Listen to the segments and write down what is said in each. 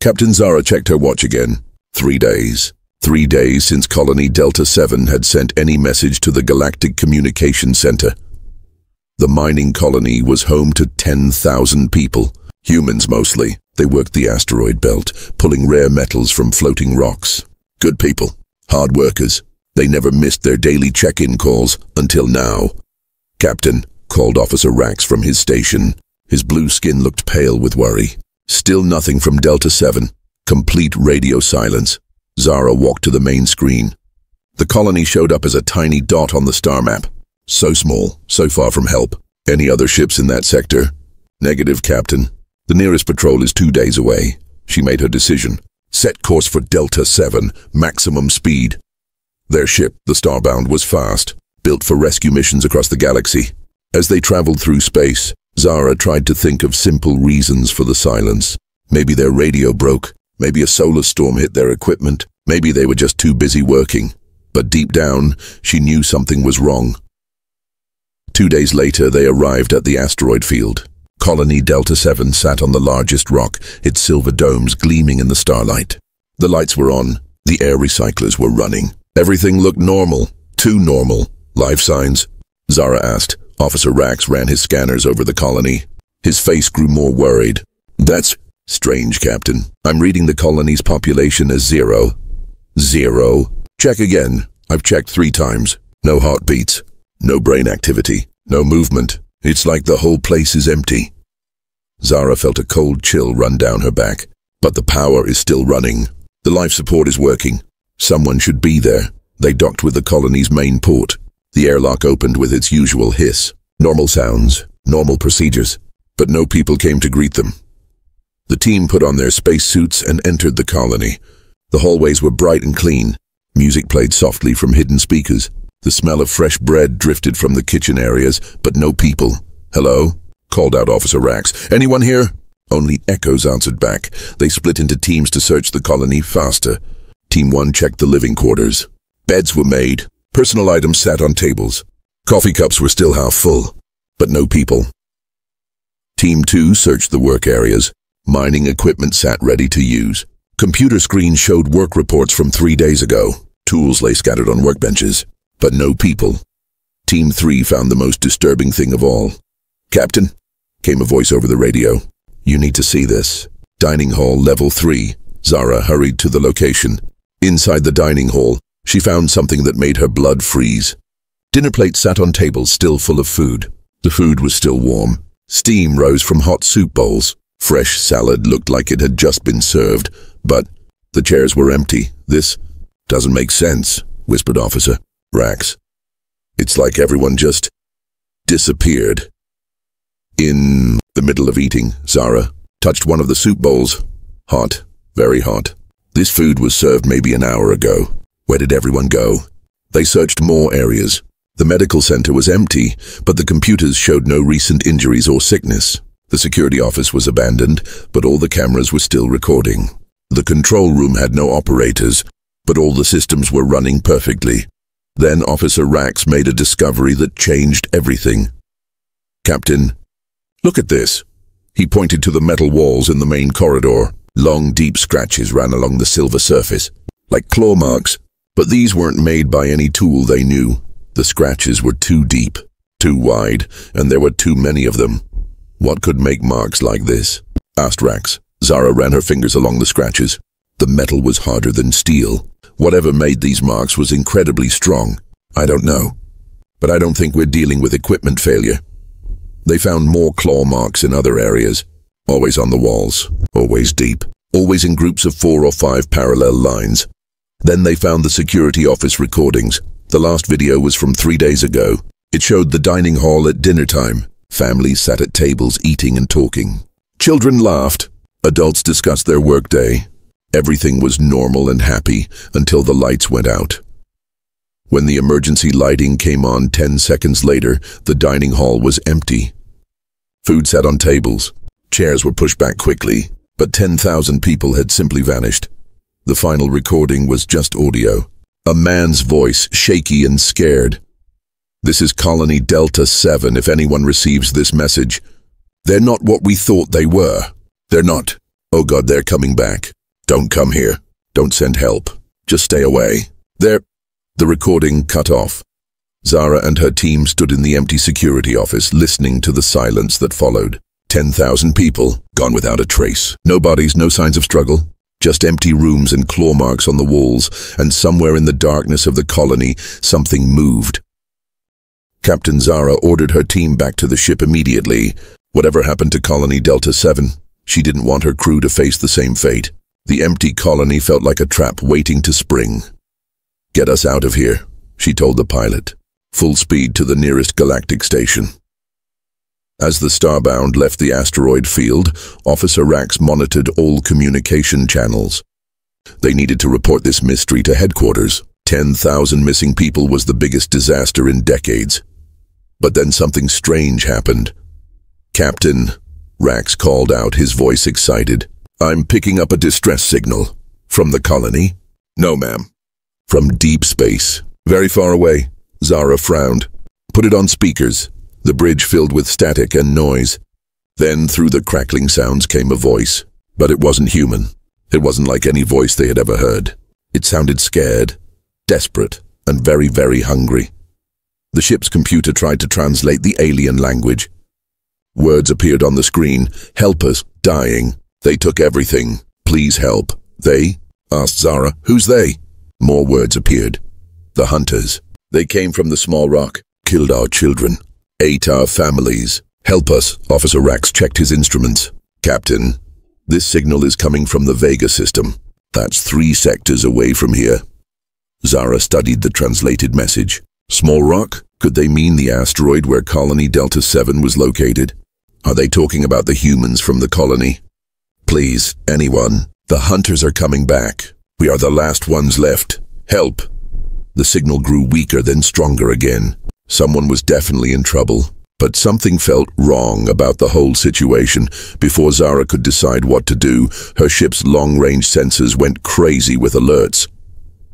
Captain Zara checked her watch again. 3 days. 3 days since Colony Delta 7 had sent any message to the Galactic Communication Center. The mining colony was home to 10,000 people. Humans mostly. They worked the asteroid belt, pulling rare metals from floating rocks. Good people. Hard workers. They never missed their daily check-in calls until now. "Captain," called Officer Rax from his station. His blue skin looked pale with worry. Still nothing from Delta 7. Complete radio silence. Zara walked to the main screen. The colony showed up as a tiny dot on the star map. So small, so far from help. Any other ships in that sector? Negative, Captain. The nearest patrol is 2 days away. She made her decision. Set course for Delta 7, maximum speed. Their ship, the Starbound, was fast, built for rescue missions across the galaxy. As they traveled through space, Zara tried to think of simple reasons for the silence. Maybe their radio broke. Maybe a solar storm hit their equipment. Maybe they were just too busy working. But deep down, she knew something was wrong. 2 days later, they arrived at the asteroid field. Colony Delta 7 sat on the largest rock, its silver domes gleaming in the starlight. The lights were on. The air recyclers were running. Everything looked normal. Too normal. Life signs? Zara asked. Officer Rax ran his scanners over the colony. His face grew more worried. "That's strange, Captain. I'm reading the colony's population as 0. 0? Check again. I've checked 3 times. No heartbeats. No brain activity. No movement. It's like the whole place is empty." Zara felt a cold chill run down her back. But the power is still running. The life support is working. Someone should be there. They docked with the colony's main port. The airlock opened with its usual hiss. Normal sounds, normal procedures. But no people came to greet them. The team put on their spacesuits and entered the colony. The hallways were bright and clean. Music played softly from hidden speakers. The smell of fresh bread drifted from the kitchen areas, but no people. "Hello?" called out Officer Rax. "Anyone here?" Only echoes answered back. They split into teams to search the colony faster. Team 1 checked the living quarters. Beds were made. Personal items sat on tables. Coffee cups were still half full, but no people. Team 2 searched the work areas. Mining equipment sat ready to use. Computer screens showed work reports from 3 days ago. Tools lay scattered on workbenches, but no people. Team 3 found the most disturbing thing of all. "Captain," came a voice over the radio. "You need to see this. Dining hall level 3. Zara hurried to the location. Inside the dining hall, she found something that made her blood freeze. Dinner plates sat on tables still full of food. The food was still warm. Steam rose from hot soup bowls. Fresh salad looked like it had just been served, but the chairs were empty. "This doesn't make sense," whispered Officer Rax. "It's like everyone just disappeared." In the middle of eating, Zara touched one of the soup bowls. Hot, very hot. This food was served maybe an hour ago. Where did everyone go? They searched more areas. The medical center was empty, but the computers showed no recent injuries or sickness. The security office was abandoned, but all the cameras were still recording. The control room had no operators, but all the systems were running perfectly. Then Officer Rax made a discovery that changed everything. "Captain, look at this." He pointed to the metal walls in the main corridor. Long, deep scratches ran along the silver surface, like claw marks, but these weren't made by any tool they knew. The scratches were too deep, too wide, and there were too many of them. "What could make marks like this?" asked Rax. Zara ran her fingers along the scratches. The metal was harder than steel. Whatever made these marks was incredibly strong. "I don't know, but I don't think we're dealing with equipment failure." They found more claw marks in other areas, always on the walls, always deep, always in groups of 4 or 5 parallel lines. Then they found the security office recordings. The last video was from 3 days ago. It showed the dining hall at dinner time. Families sat at tables eating and talking. Children laughed. Adults discussed their workday. Everything was normal and happy until the lights went out. When the emergency lighting came on 10 seconds later, the dining hall was empty. Food sat on tables. Chairs were pushed back quickly, but 10,000 people had simply vanished. The final recording was just audio. A man's voice, shaky and scared. "This is Colony Delta 7 if anyone receives this message. They're not what we thought they were. They're not. Oh God, they're coming back. Don't come here. Don't send help. Just stay away. The recording cut off. Zara and her team stood in the empty security office, listening to the silence that followed. 10,000 people, gone without a trace. No bodies, no signs of struggle. Just empty rooms and claw marks on the walls, and somewhere in the darkness of the colony, something moved. Captain Zara ordered her team back to the ship immediately. Whatever happened to Colony Delta 7, she didn't want her crew to face the same fate. The empty colony felt like a trap waiting to spring. Get us out of here, she told the pilot. Full speed to the nearest galactic station. As the Starbound left the asteroid field, Officer Rax monitored all communication channels. They needed to report this mystery to headquarters. 10,000 missing people was the biggest disaster in decades. But then something strange happened. Captain, Rax called out, his voice excited. I'm picking up a distress signal. From the colony? No, ma'am. From deep space. Very far away. Zara frowned. Put it on speakers. The bridge filled with static and noise. Then through the crackling sounds came a voice. But it wasn't human. It wasn't like any voice they had ever heard. It sounded scared, desperate, and very, very hungry. The ship's computer tried to translate the alien language. Words appeared on the screen. Help us, dying. They took everything. Please help. They? Asked Zara. Who's they? More words appeared. The hunters. They came from the small rock. Killed our children. Ate our families. Help us. Officer Rax checked his instruments. Captain, this signal is coming from the Vega system. That's 3 sectors away from here. Zara studied the translated message. Small rock? Could they mean the asteroid where Colony Delta 7 was located? Are they talking about the humans from the colony? Please, anyone. The hunters are coming back. We are the last ones left. Help. The signal grew weaker, then stronger again. Someone was definitely in trouble. But something felt wrong about the whole situation. Before Zara could decide what to do, her ship's long-range sensors went crazy with alerts.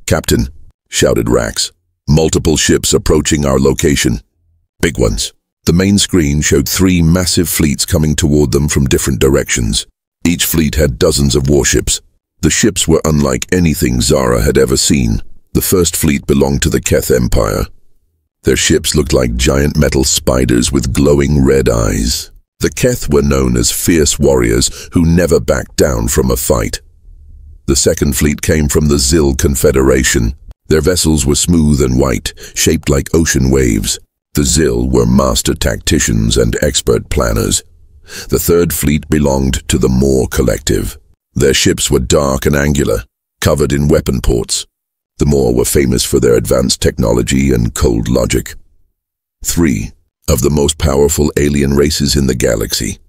Captain, shouted Rax. Multiple ships approaching our location. Big ones. The main screen showed 3 massive fleets coming toward them from different directions. Each fleet had dozens of warships. The ships were unlike anything Zara had ever seen. The first fleet belonged to the Keth Empire. Their ships looked like giant metal spiders with glowing red eyes. The Keth were known as fierce warriors who never backed down from a fight. The second fleet came from the Zil Confederation. Their vessels were smooth and white, shaped like ocean waves. The Zil were master tacticians and expert planners. The third fleet belonged to the Moor Collective. Their ships were dark and angular, covered in weapon ports. The Moor were famous for their advanced technology and cold logic. 3 of the most powerful alien races in the galaxy,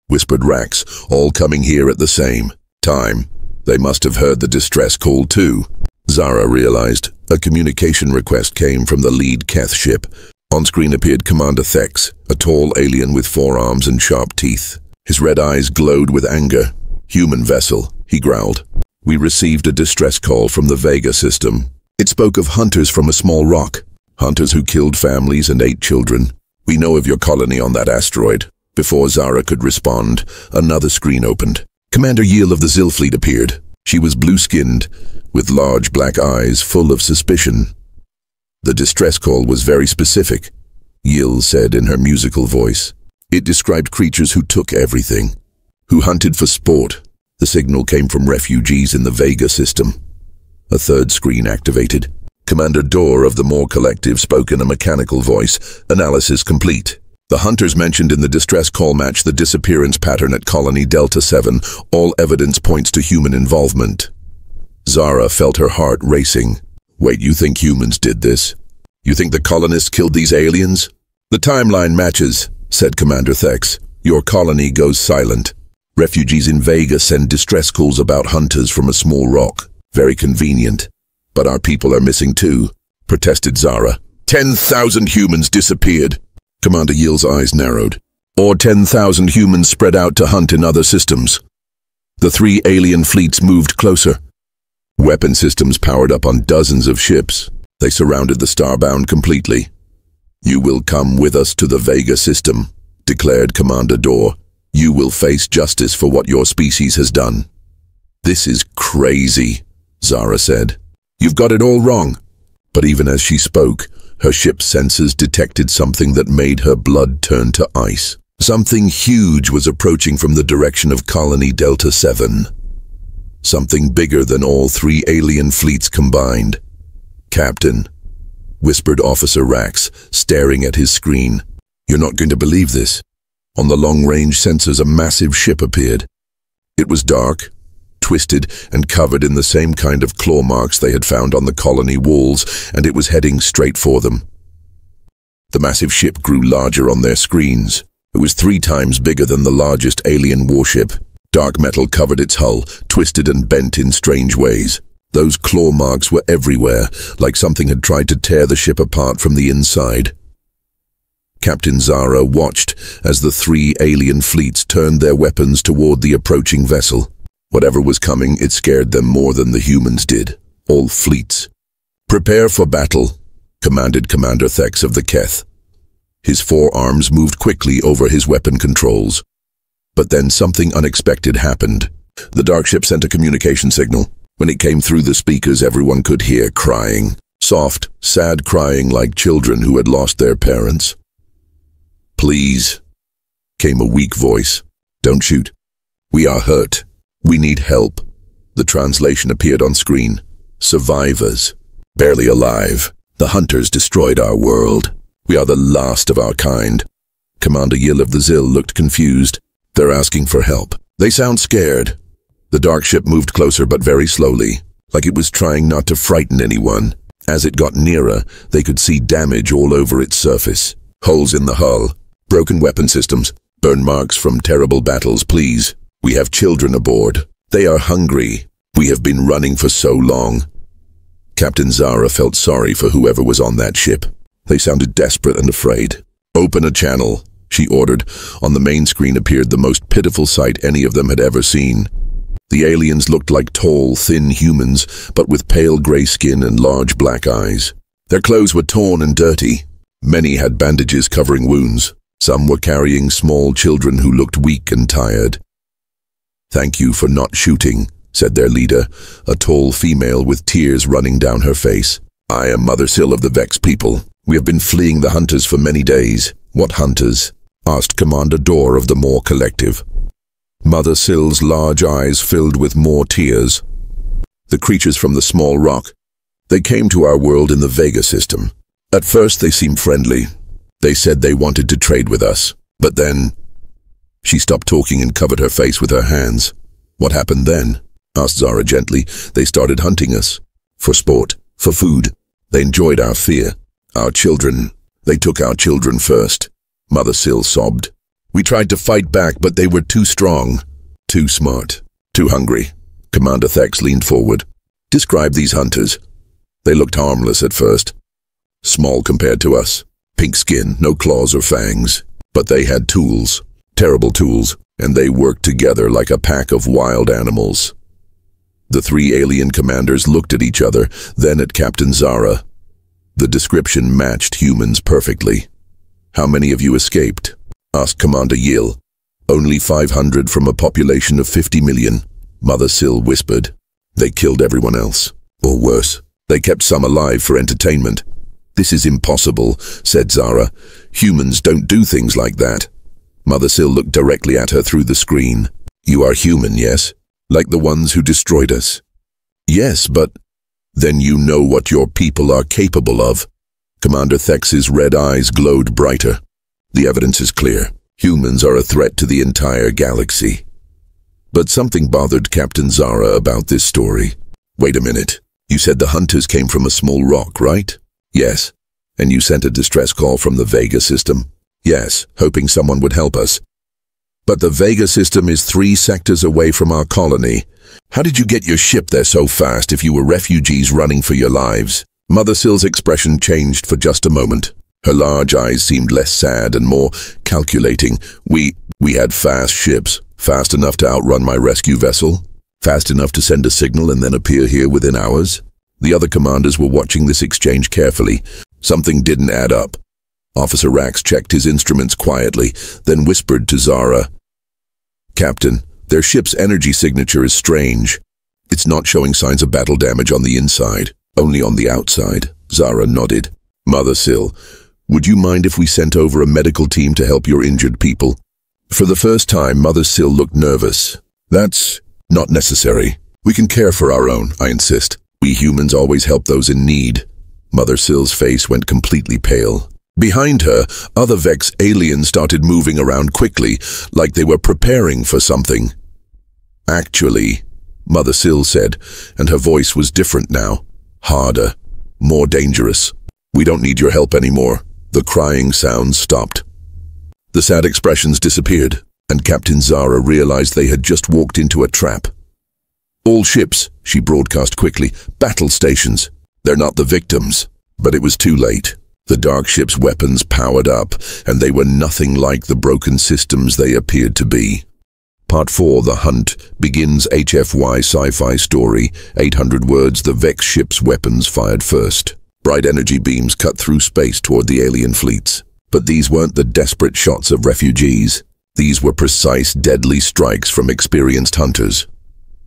whispered Rax, all coming here at the same time. They must have heard the distress call too. Zara realized a communication request came from the lead Keth ship. On screen appeared Commander Thex, a tall alien with 4 arms and sharp teeth. His red eyes glowed with anger. Human vessel, he growled. We received a distress call from the Vega system. It spoke of hunters from a small rock. Hunters who killed families and ate children. We know of your colony on that asteroid. Before Zara could respond, another screen opened. Commander Yiel of the Zil fleet appeared. She was blue-skinned, with large black eyes full of suspicion. The distress call was very specific, Yiel said in her musical voice. It described creatures who took everything, who hunted for sport. The signal came from refugees in the Vega system. A third screen activated. Commander Dorr of the Moor Collective spoke in a mechanical voice. Analysis complete. The hunters mentioned in the distress call match the disappearance pattern at Colony Delta 7. All evidence points to human involvement. Zara felt her heart racing. Wait, you think humans did this? You think the colonists killed these aliens? The timeline matches, said Commander Thex. Your colony goes silent. Refugees in Vega send distress calls about hunters from a small rock. Very convenient. But our people are missing too, protested Zara. 10,000 humans disappeared. Commander Yiel's eyes narrowed. Or 10,000 humans spread out to hunt in other systems. The 3 alien fleets moved closer. Weapon systems powered up on dozens of ships. They surrounded the Starbound completely. You will come with us to the Vega system, declared Commander Dorr. You will face justice for what your species has done." "This is crazy," Zara said. "You've got it all wrong." But even as she spoke, her ship's sensors detected something that made her blood turn to ice. Something huge was approaching from the direction of Colony Delta 7. Something bigger than all 3 alien fleets combined. "Captain," whispered Officer Rax, staring at his screen. "You're not going to believe this." On the long-range sensors, a massive ship appeared. It was dark, twisted, and covered in the same kind of claw marks they had found on the colony walls, and it was heading straight for them. The massive ship grew larger on their screens. It was 3 times bigger than the largest alien warship. Dark metal covered its hull, twisted and bent in strange ways. Those claw marks were everywhere, like something had tried to tear the ship apart from the inside. Captain Zara watched as the 3 alien fleets turned their weapons toward the approaching vessel. Whatever was coming, it scared them more than the humans did. All fleets. "Prepare for battle," commanded Commander Thex of the Keth. His forearms moved quickly over his weapon controls. But then something unexpected happened. The dark ship sent a communication signal. When it came through the speakers, everyone could hear crying. Soft, sad crying like children who had lost their parents. "Please," came a weak voice. "Don't shoot. We are hurt. We need help." The translation appeared on screen. "Survivors. Barely alive. The hunters destroyed our world. We are the last of our kind." Commander Yill of the Zill looked confused. "They're asking for help. They sound scared." The dark ship moved closer, but very slowly, like it was trying not to frighten anyone. As it got nearer, they could see damage all over its surface. Holes in the hull, broken weapon systems, burn marks from terrible battles. "Please, we have children aboard. They are hungry. We have been running for so long." Captain Zara felt sorry for whoever was on that ship. They sounded desperate and afraid. "Open a channel," she ordered. On the main screen appeared the most pitiful sight any of them had ever seen. The aliens looked like tall, thin humans, but with pale gray skin and large black eyes. Their clothes were torn and dirty. Many had bandages covering wounds. Some were carrying small children who looked weak and tired. "Thank you for not shooting," said their leader, a tall female with tears running down her face. "I am Mother Sill of the Vex people. We have been fleeing the hunters for many days." "What hunters?" asked Commander Dor of the Moor Collective. Mother Sill's large eyes filled with more tears. "The creatures from the small rock. They came to our world in the Vega system. At first they seemed friendly. They said they wanted to trade with us. But then..." She stopped talking and covered her face with her hands. "What happened then?" asked Zara gently. "They started hunting us. For sport. For food. They enjoyed our fear. Our children. They took our children first." Mother Sill sobbed. "We tried to fight back, but they were too strong. Too smart. Too hungry." Commander Thex leaned forward. "Describe these hunters." "They looked harmless at first. Small compared to us. Pink skin, no claws or fangs. But they had tools. Terrible tools. And they worked together like a pack of wild animals." The 3 alien commanders looked at each other, then at Captain Zara. The description matched humans perfectly. "How many of you escaped?" asked Commander Yill. "Only 500 from a population of 50 million, Mother Sill whispered. "They killed everyone else. Or worse, they kept some alive for entertainment." "This is impossible," said Zara. "Humans don't do things like that." Mother Sill looked directly at her through the screen. "You are human, yes? Like the ones who destroyed us?" "Yes, but..." "Then you know what your people are capable of." Commander Thex's red eyes glowed brighter. "The evidence is clear. Humans are a threat to the entire galaxy." But something bothered Captain Zara about this story. "Wait a minute. You said the hunters came from a small rock, right?" "Yes." "And you sent a distress call from the Vega system?" "Yes, hoping someone would help us." "But the Vega system is 3 sectors away from our colony. How did you get your ship there so fast if you were refugees running for your lives?" Mother Sill's expression changed for just a moment. Her large eyes seemed less sad and more calculating. We had fast ships, fast enough to outrun my rescue vessel, fast enough to send a signal and then appear here within hours." The other commanders were watching this exchange carefully. Something didn't add up. Officer Rax checked his instruments quietly, then whispered to Zara, Captain, their ship's energy signature is strange. It's not showing signs of battle damage on the inside, only on the outside. Zara nodded. Mother Sill, would you mind if we sent over a medical team to help your injured people? For the first time, Mother Sill looked nervous. That's not necessary. We can care for our own, I insist. We humans always help those in need. Mother Sill's face went completely pale. Behind her, other Vex aliens started moving around quickly, like they were preparing for something. Actually, Mother Sill said, and her voice was different now. Harder, more dangerous. We don't need your help anymore. The crying sounds stopped. The sad expressions disappeared, and Captain Zara realized they had just walked into a trap. All ships, she broadcast quickly, battle stations. They're not the victims. But it was too late. The dark ship's weapons powered up, and they were nothing like the broken systems they appeared to be. Part 4, The Hunt, begins HFY Sci-Fi Story, 800 words. The Vex ship's weapons fired first. Bright energy beams cut through space toward the alien fleets. But these weren't the desperate shots of refugees. These were precise, deadly strikes from experienced hunters.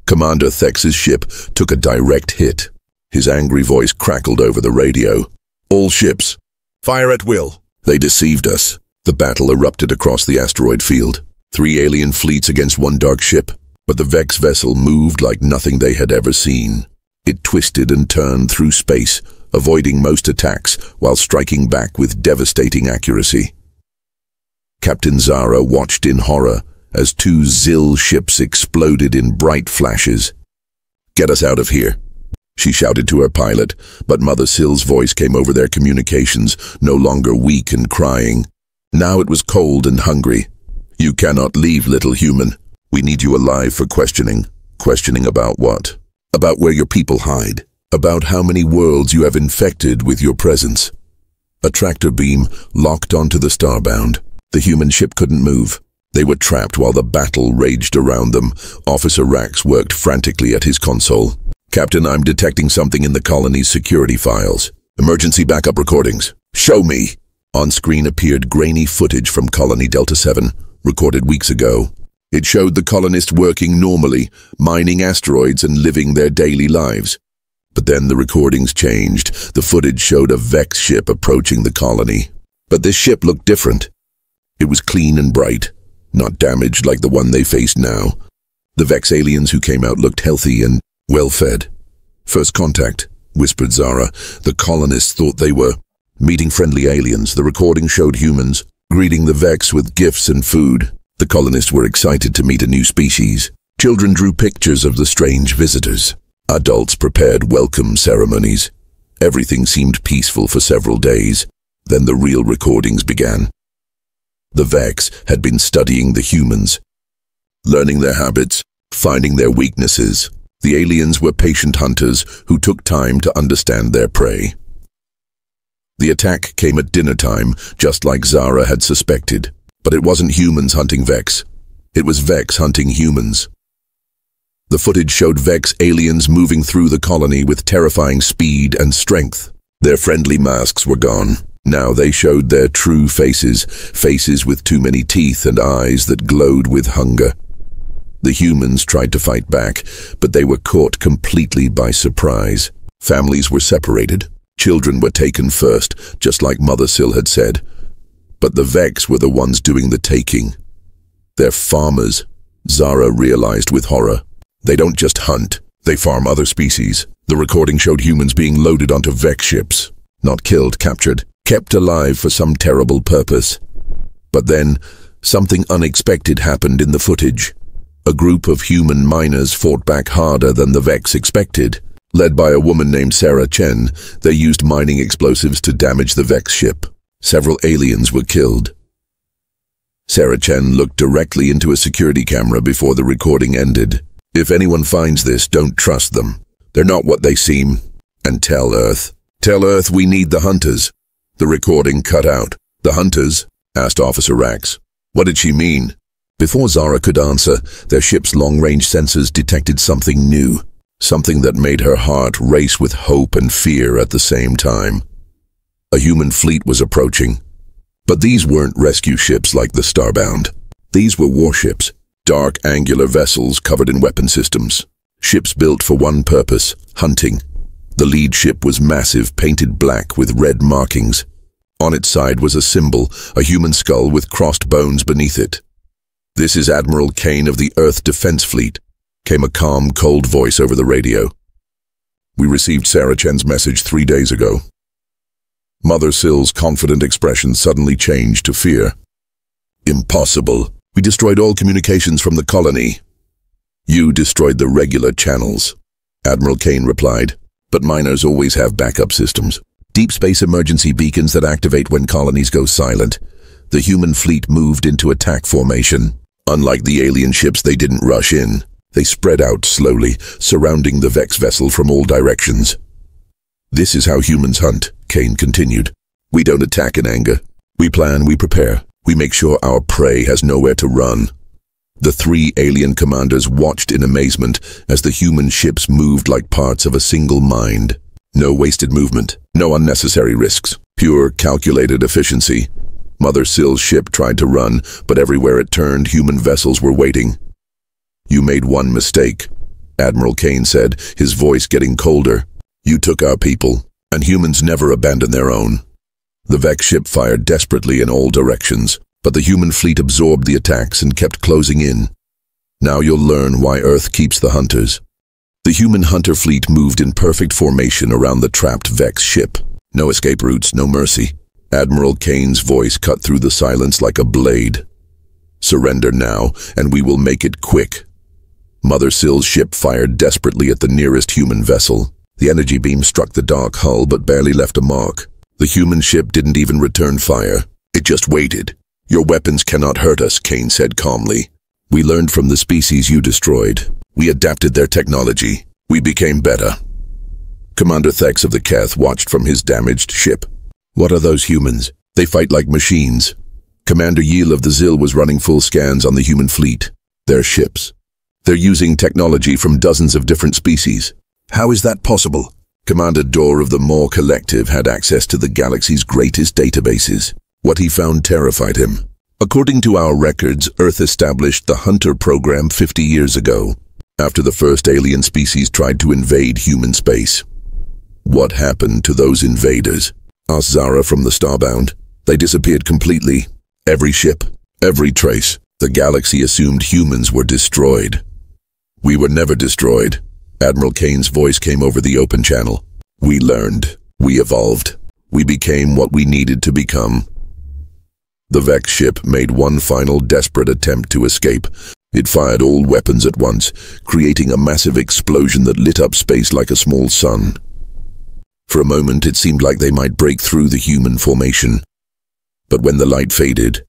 Commander Thex's ship took a direct hit. His angry voice crackled over the radio. All ships, fire at will. They deceived us. The battle erupted across the asteroid field. 3 alien fleets against 1 dark ship, but the Vex vessel moved like nothing they had ever seen. It twisted and turned through space, avoiding most attacks while striking back with devastating accuracy. Captain Zara watched in horror as 2 Zill ships exploded in bright flashes. Get us out of here, she shouted to her pilot, but Mother Sill's voice came over their communications, no longer weak and crying. Now it was cold and hungry. You cannot leave, little human. We need you alive for questioning. Questioning about what? About where your people hide. About how many worlds you have infected with your presence. A tractor beam locked onto the starbound. The human ship couldn't move. They were trapped while the battle raged around them. Officer Rax worked frantically at his console. Captain, I'm detecting something in the colony's security files. Emergency backup recordings. Show me. On screen appeared grainy footage from Colony Delta 7, recorded weeks ago. It showed the colonists working normally, mining asteroids and living their daily lives. But then the recordings changed. The footage showed a Vex ship approaching the colony. But this ship looked different. It was clean and bright, not damaged like the one they faced now. The Vex aliens who came out looked healthy and well-fed. First contact, whispered Zara. The colonists thought they were meeting friendly aliens. The recording showed humans greeting the Vex with gifts and food. The colonists were excited to meet a new species. Children drew pictures of the strange visitors. Adults prepared welcome ceremonies. Everything seemed peaceful for several days. Then the real recordings began. The Vex had been studying the humans, learning their habits, finding their weaknesses. The aliens were patient hunters who took time to understand their prey. The attack came at dinner time, just like Zara had suspected. But it wasn't humans hunting Vex. It was Vex hunting humans. The footage showed Vex aliens moving through the colony with terrifying speed and strength. Their friendly masks were gone. Now they showed their true faces, faces with too many teeth and eyes that glowed with hunger. The humans tried to fight back, but they were caught completely by surprise. Families were separated. Children were taken first, just like Mother Sill had said. But the Vex were the ones doing the taking. They're farmers, Zara realized with horror. They don't just hunt, they farm other species. The recording showed humans being loaded onto Vex ships. Not killed, captured, kept alive for some terrible purpose. But then, something unexpected happened in the footage. A group of human miners fought back harder than the Vex expected. Led by a woman named Sarah Chen, they used mining explosives to damage the Vex ship. Several aliens were killed. Sarah Chen looked directly into a security camera before the recording ended. If anyone finds this, don't trust them. They're not what they seem. And tell Earth. Tell Earth we need the hunters. The recording cut out. The hunters? Asked Officer Rax. What did she mean? Before Zara could answer, their ship's long-range sensors detected something new. Something that made her heart race with hope and fear at the same time. A human fleet was approaching. But these weren't rescue ships like the Starbound. These were warships, Dark, angular vessels covered in weapon systems. Ships built for one purpose, hunting. The lead ship was massive, painted black with red markings. On its side was a symbol, a human skull with crossed bones beneath it. "This is Admiral Kane of the Earth Defense Fleet," came a calm, cold voice over the radio. "We received Sarah Chen's message 3 days ago." Mother Sill's confident expression suddenly changed to fear. "Impossible. We destroyed all communications from the colony." "You destroyed the regular channels," Admiral Kane replied. "But miners always have backup systems. Deep space emergency beacons that activate when colonies go silent. The human fleet moved into attack formation. Unlike the alien ships, they didn't rush in. They spread out slowly, surrounding the Vex vessel from all directions." "This is how humans hunt," Kane continued. "We don't attack in anger. We plan, we prepare. We make sure our prey has nowhere to run." The 3 alien commanders watched in amazement as the human ships moved like parts of a single mind. No wasted movement, no unnecessary risks, pure calculated efficiency. Mother Sill's ship tried to run, but everywhere it turned, human vessels were waiting. "You made one mistake," Admiral Kane said, his voice getting colder. "You took our people, and humans never abandon their own." The Vex ship fired desperately in all directions, but the human fleet absorbed the attacks and kept closing in. "Now you'll learn why Earth keeps the hunters." The human hunter fleet moved in perfect formation around the trapped Vex ship. No escape routes, no mercy. Admiral Kane's voice cut through the silence like a blade. "Surrender now, and we will make it quick." Mother Sill's ship fired desperately at the nearest human vessel. The energy beam struck the dark hull but barely left a mark. The human ship didn't even return fire. It just waited. "Your weapons cannot hurt us," Kane said calmly. "We learned from the species you destroyed. We adapted their technology. We became better." Commander Thex of the Keth watched from his damaged ship. "What are those humans? They fight like machines." Commander Yeel of the Zill was running full scans on the human fleet. "Their ships. They're using technology from dozens of different species." "How is that possible?" Commander Dor of the Maw Collective had access to the galaxy's greatest databases. What he found terrified him. "According to our records, Earth established the Hunter program 50 years ago, after the first alien species tried to invade human space." "What happened to those invaders?" asked Zara from the Starbound. "They disappeared completely. Every ship, every trace. The galaxy assumed humans were destroyed." "We were never destroyed." Admiral Kane's voice came over the open channel. "We learned. We evolved. We became what we needed to become." The Vex ship made one final desperate attempt to escape. It fired all weapons at once, creating a massive explosion that lit up space like a small sun. For a moment, it seemed like they might break through the human formation. But when the light faded,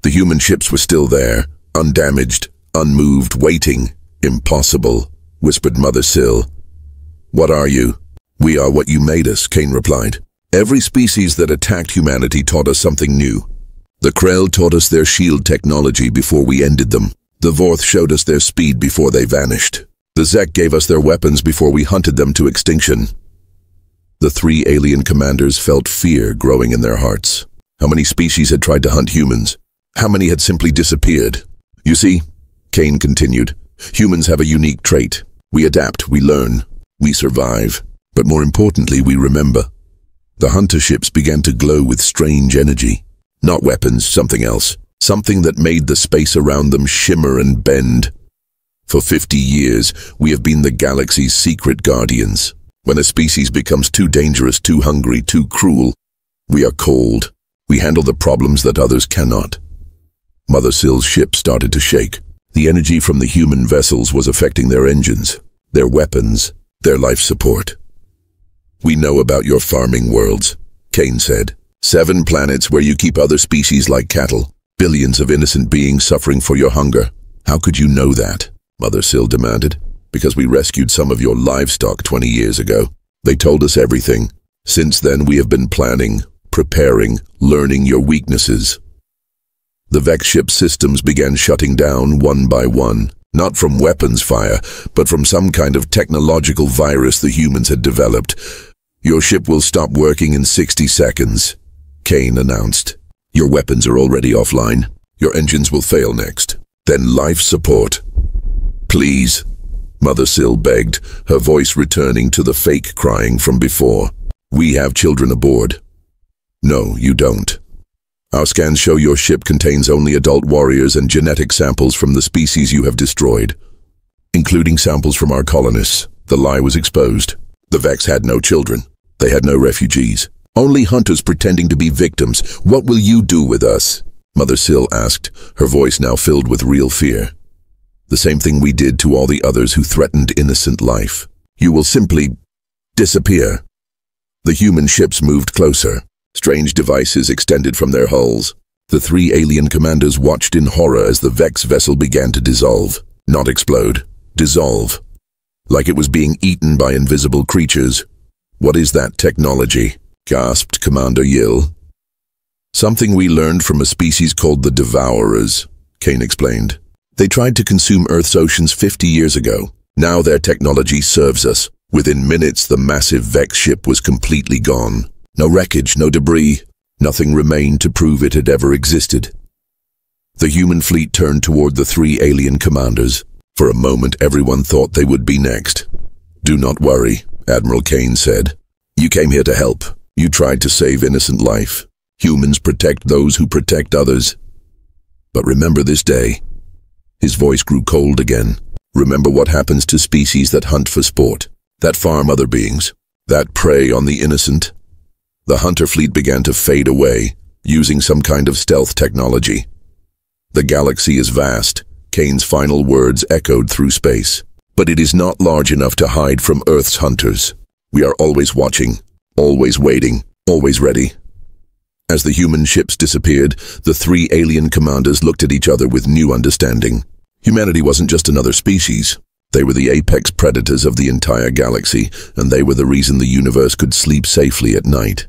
the human ships were still there, undamaged, unmoved, waiting. "Impossible," whispered Mother Sill. "What are you?" "We are what you made us," Kane replied. "Every species that attacked humanity taught us something new. The Krell taught us their shield technology before we ended them. The Vorth showed us their speed before they vanished. The Zek gave us their weapons before we hunted them to extinction." The 3 alien commanders felt fear growing in their hearts. How many species had tried to hunt humans? How many had simply disappeared? "You see," Kane continued, "humans have a unique trait. We adapt, we learn, we survive. But more importantly, we remember." The hunter ships began to glow with strange energy. Not weapons, something else. Something that made the space around them shimmer and bend. For 50 years, we have been the galaxy's secret guardians. When a species becomes too dangerous, too hungry, too cruel, we are called. We handle the problems that others cannot. Mother Sill's ship started to shake. The energy from the human vessels was affecting their engines, their weapons, their life support. "We know about your farming worlds," Kane said. 7 planets where you keep other species like cattle. Billions of innocent beings suffering for your hunger. How could you know that?" Mother Sill demanded. "Because we rescued some of your livestock 20 years ago. They told us everything. Since then we have been planning, preparing, learning your weaknesses." The Vex ship systems began shutting down one by one, not from weapons fire, but from some kind of technological virus the humans had developed. "Your ship will stop working in 60 seconds, Kane announced. "Your weapons are already offline. Your engines will fail next. Then life support. Please, Mother Sill begged, her voice returning to the fake crying from before. We have children aboard. No, you don't. Our scans show your ship contains only adult warriors and genetic samples from the species you have destroyed, including samples from our colonists. The lie was exposed. The Vex had no children. They had no refugees. Only hunters pretending to be victims. What will you do with us? Mother Sill asked, her voice now filled with real fear. The same thing we did to all the others who threatened innocent life. You will simply disappear. The human ships moved closer. Strange devices extended from their hulls. The 3 alien commanders watched in horror as the Vex vessel began to dissolve. Not explode. Dissolve. Like it was being eaten by invisible creatures. What is that technology? Gasped Commander Yill. Something we learned from a species called the Devourers, Kane explained. They tried to consume Earth's oceans 50 years ago. Now their technology serves us. Within minutes, the massive Vex ship was completely gone. No wreckage, no debris. Nothing remained to prove it had ever existed. The human fleet turned toward the 3 alien commanders. For a moment, everyone thought they would be next. Do not worry, Admiral Kane said. You came here to help. You tried to save innocent life. Humans protect those who protect others. But remember this day. His voice grew cold again. Remember what happens to species that hunt for sport, that farm other beings, that prey on the innocent. The hunter fleet began to fade away, using some kind of stealth technology. The galaxy is vast, Kane's final words echoed through space. But it is not large enough to hide from Earth's hunters. We are always watching, always waiting, always ready. As the human ships disappeared, the 3 alien commanders looked at each other with new understanding. Humanity wasn't just another species. They were the apex predators of the entire galaxy, and they were the reason the universe could sleep safely at night.